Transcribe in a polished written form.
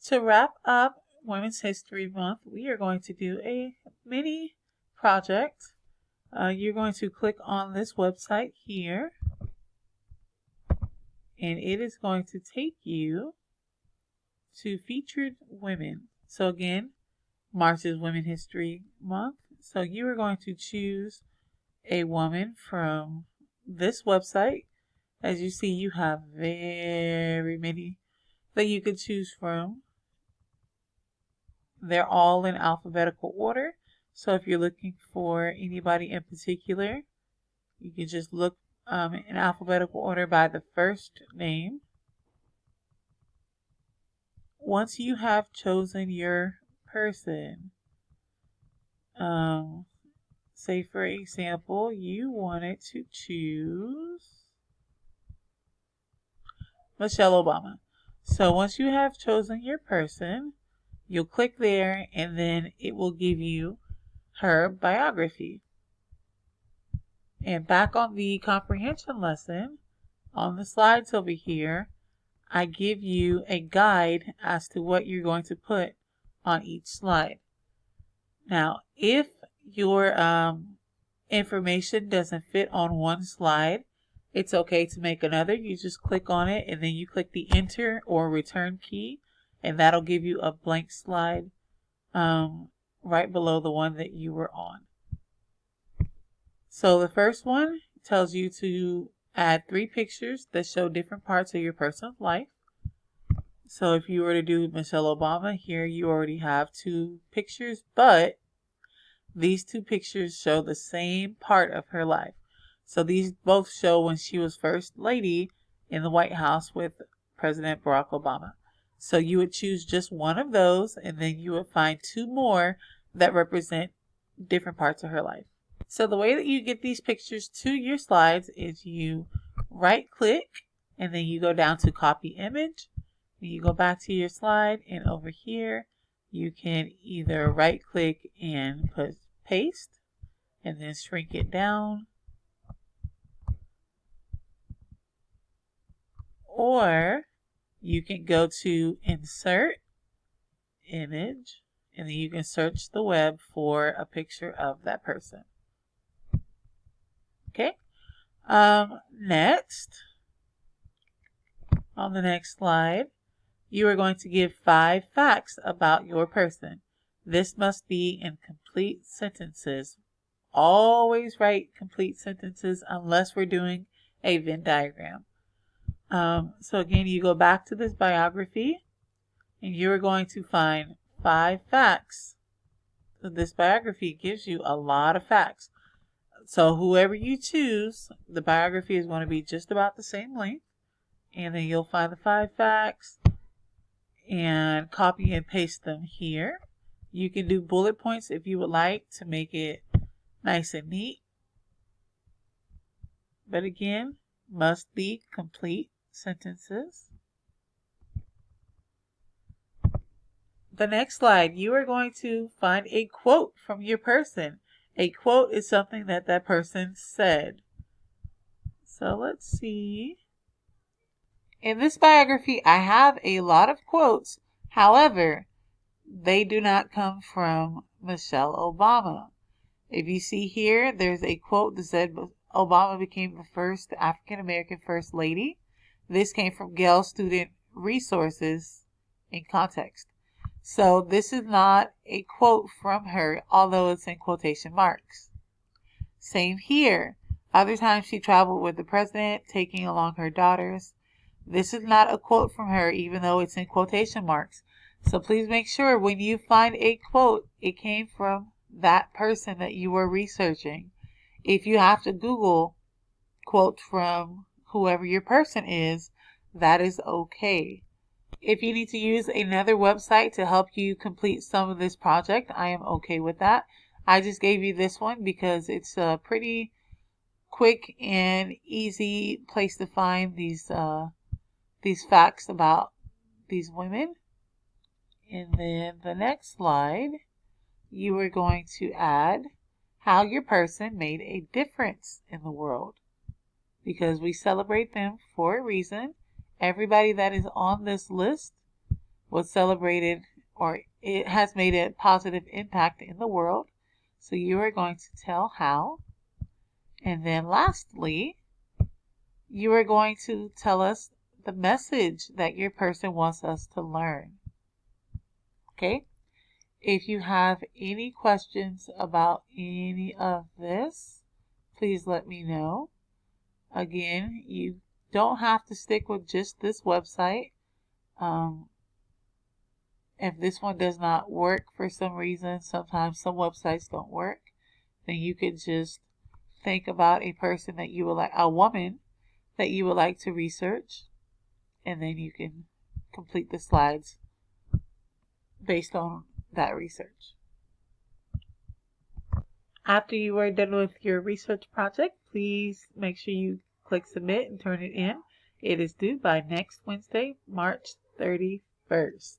To wrap up Women's History Month, we are going to do a mini project. You're going to click on this website here, and it is going to take you to featured women. So again, March is Women's History Month. So you are going to choose a woman from this website. As you see, you have very many that you could choose from. They're all in alphabetical order. So if you're looking for anybody in particular, you can just look in alphabetical order by the first name. Once you have chosen your person, say for example, you wanted to choose Michelle Obama. So once you have chosen your person, you'll click there and then it will give you her biography. And back on the comprehension lesson, on the slides over here, I give you a guide as to what you're going to put on each slide. Now, if your information doesn't fit on one slide, it's okay to make another. You just click on it and then you click the enter or return key, and that'll give you a blank slide right below the one that you were on. So the first one tells you to add 3 pictures that show different parts of your person's life. So if you were to do Michelle Obama, here you already have 2 pictures, but these 2 pictures show the same part of her life. So these both show when she was First Lady in the White House with President Barack Obama. So you would choose just one of those, and then you would find 2 more that represent different parts of her life. So the way that you get these pictures to your slides is you right click and then you go down to copy image. You go back to your slide, and over here you can either right click and put paste and then shrink it down, or you can go to insert image and then you can search the web for a picture of that person. Okay. Next, on the next slide, you are going to give 5 facts about your person. This must be in complete sentences. Always write complete sentences unless we're doing a Venn diagram. So again, you go back to this biography and you're going to find 5 facts. So this biography gives you a lot of facts. So whoever you choose, the biography is going to be just about the same length. And then you'll find the 5 facts and copy and paste them here. You can do bullet points if you would like to make it nice and neat. But again, must be complete sentences. The next slide, you are going to find a quote from your person. A quote is something that that person said. So let's see. In this biography, I have a lot of quotes. However, they do not come from Michelle Obama. If you see here, there's a quote that said Obama became the first African American First Lady. This came from Gale Student Resources in context. So this is not a quote from her, although it's in quotation marks. Same here. Other times she traveled with the president, taking along her daughters. This is not a quote from her, even though it's in quotation marks. So please make sure when you find a quote, it came from that person that you were researching. If you have to Google quotes from whoever your person is, that is okay. If you need to use another website to help you complete some of this project, I am okay with that. I just gave you this one because it's a pretty quick and easy place to find these facts about these women. And then the next slide, you are going to add how your person made a difference in the world. Because we celebrate them for a reason. Everybody that is on this list was celebrated or it has made a positive impact in the world. So you are going to tell how. And then lastly, you are going to tell us the message that your person wants us to learn. Okay? If you have any questions about any of this, please let me know. Again, you don't have to stick with just this website. If this one does not work for some reason, sometimes some websites don't work, then you could just think about a person that you would like, a woman that you would like to research, and then you can complete the slides based on that research. After you are done with your research project, please make sure you click submit and turn it in. It is due by next Wednesday, March 31st.